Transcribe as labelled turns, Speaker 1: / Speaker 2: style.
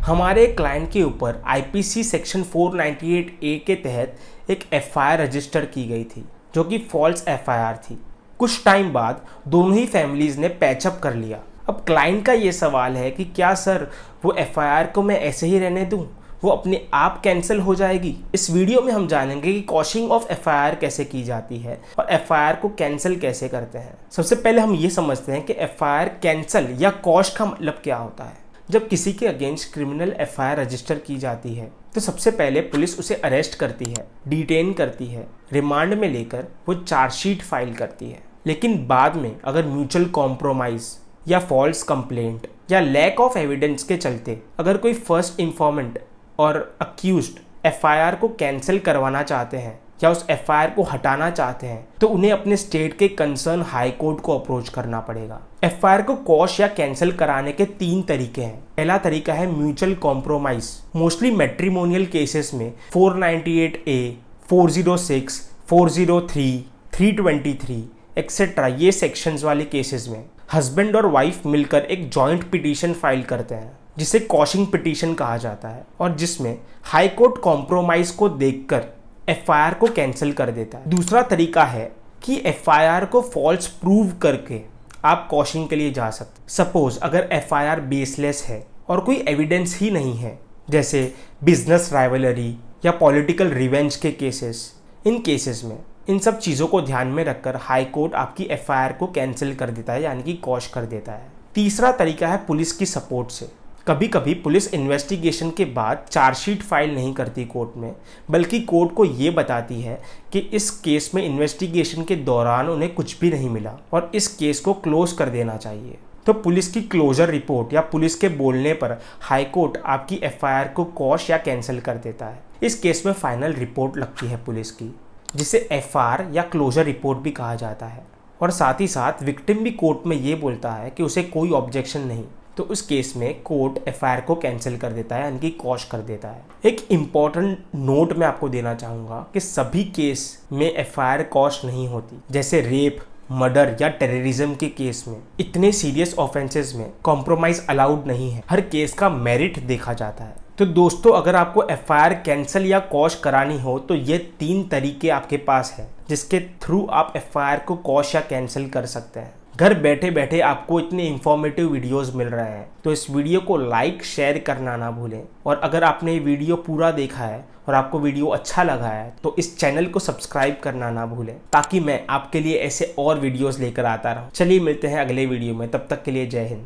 Speaker 1: हमारे क्लाइंट के ऊपर आईपीसी सेक्शन 498 ए के तहत एक एफआईआर रजिस्टर की गई थी जो कि फॉल्स एफआईआर थी। कुछ टाइम बाद दोनों ही फैमिलीज़ ने पैचअप कर लिया। अब क्लाइंट का ये सवाल है कि क्या सर वो एफआईआर को मैं ऐसे ही रहने दूं, वो अपने आप कैंसिल हो जाएगी। इस वीडियो में हम जानेंगे कि क्वॉशिंग ऑफ एफआईआर कैसे की जाती है और एफआईआर को कैंसिल कैसे करते हैं। सबसे पहले हम ये समझते हैं कि एफआईआर कैंसिल या क्वॉश का मतलब क्या होता है। जब किसी के अगेंस्ट क्रिमिनल एफआईआर रजिस्टर की जाती है तो सबसे पहले पुलिस उसे अरेस्ट करती है, डिटेन करती है, रिमांड में लेकर वो चार्जशीट फाइल करती है। लेकिन बाद में अगर म्यूचुअल कॉम्प्रोमाइज या फॉल्स कंप्लेंट या लैक ऑफ एविडेंस के चलते अगर कोई फर्स्ट इन्फॉर्मेंट और अक्यूज्ड एफआईआर को कैंसिल करवाना चाहते हैं या उस एफआईआर को हटाना चाहते हैं तो उन्हें अपने स्टेट के कंसर्न हाई कोर्ट को अप्रोच करना पड़ेगा। एफआईआर को क्वॉश या कैंसिल कराने के 3 तरीके हैं। पहला तरीका है mutual compromise. Mostly matrimonial cases में 498 ए, 406, 403, 323 एक्सेट्रा ये सेक्शंस वाले केसेस में हस्बैंड और वाइफ मिलकर एक जॉइंट पिटीशन फाइल करते हैं जिसे क्वॉशिंग पिटीशन कहा जाता है और जिसमें हाई कोर्ट कॉम्प्रोमाइज को देखकर एफआईआर को कैंसिल कर देता है। दूसरा तरीका है कि एफआईआर को फॉल्स प्रूव करके आप क्वॉशिंग के लिए जा सकते। सपोज अगर एफआईआर बेसलेस है और कोई एविडेंस ही नहीं है, जैसे बिजनेस राइवलरी या पॉलिटिकल रिवेंज के केसेस, इन केसेस में इन सब चीज़ों को ध्यान में रखकर हाई कोर्ट आपकी एफआईआर को कैंसिल कर देता है, यानी कि क्वॉश कर देता है। तीसरा तरीका है पुलिस की सपोर्ट से। कभी कभी पुलिस इन्वेस्टिगेशन के बाद चार्जशीट फाइल नहीं करती कोर्ट में, बल्कि कोर्ट को ये बताती है कि इस केस में इन्वेस्टिगेशन के दौरान उन्हें कुछ भी नहीं मिला और इस केस को क्लोज कर देना चाहिए। तो पुलिस की क्लोजर रिपोर्ट या पुलिस के बोलने पर हाई कोर्ट आपकी एफआईआर को क्वॉश या कैंसिल कर देता है। इस केस में फाइनल रिपोर्ट लगती है पुलिस की, जिसे एफआईआर या क्लोजर रिपोर्ट भी कहा जाता है। और साथ ही साथ विक्टिम भी कोर्ट में ये बोलता है कि उसे कोई ऑब्जेक्शन नहीं, तो उस केस में कोर्ट एफआईआर को कैंसिल कर देता है, यानी कि क्वॉश कर देता है। एक इम्पॉर्टेंट नोट मैं आपको देना चाहूँगा कि सभी केस में एफआईआर क्वॉश नहीं होती। जैसे रेप, मर्डर या टेररिज्म के केस में, इतने सीरियस ऑफेंसेस में कॉम्प्रोमाइज अलाउड नहीं है। हर केस का मेरिट देखा जाता है। तो दोस्तों, अगर आपको एफआईआर कैंसिल या क्वॉश करानी हो तो ये 3 तरीके आपके पास है जिसके थ्रू आप एफआईआर को क्वॉश या कैंसिल कर सकते हैं। घर बैठे बैठे आपको इतने इंफॉर्मेटिव वीडियोस मिल रहे हैं तो इस वीडियो को लाइक शेयर करना ना भूलें। और अगर आपने ये वीडियो पूरा देखा है और आपको वीडियो अच्छा लगा है तो इस चैनल को सब्सक्राइब करना ना भूलें, ताकि मैं आपके लिए ऐसे और वीडियोस लेकर आता रहूं। चलिए मिलते हैं अगले वीडियो में, तब तक के लिए जय हिंद।